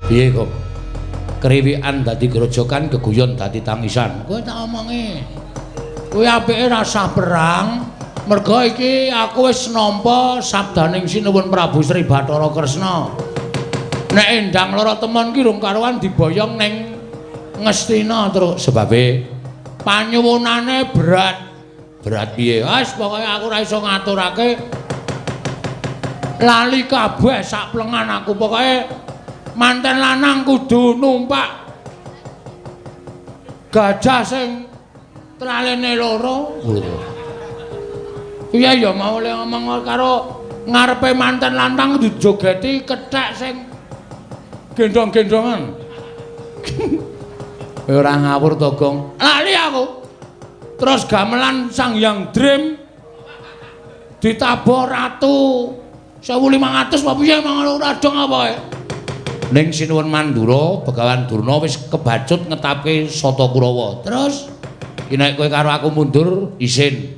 Piye kok? Kriwikan dadi grojokan, geguyon dadi tangisan. Kowe tak omongi. Kuwi apike rasa perang. Merga iki aku wis nampa sabdaning Sinuwun Prabu Sri Bathara Kresna. Nek endang lara temon ki rung karuan diboyong ning Ngastina terus sebabe panyuwunane berat. Berat piye? Wis pokoke aku ora iso ngaturake. Lali kabeh sak plengan aku pokoke manten lanang kudu numpak gajah sing tralene loro. Iya ya mau le ngomong karo ngarepe manten lanang dijogeti kethek sing gendong-gendongan. Ora ngawur to, Gong. Lali aku. Terus gamelan Sang Hyang Dream ditabur ratu 1500 apa piye mangono ora dong apa e. Ning Sinuwun Mandura, Begawan Durna wis kebacut ngetapke Sata Kurawa. Terus yen nek kowe karo aku mundur isin.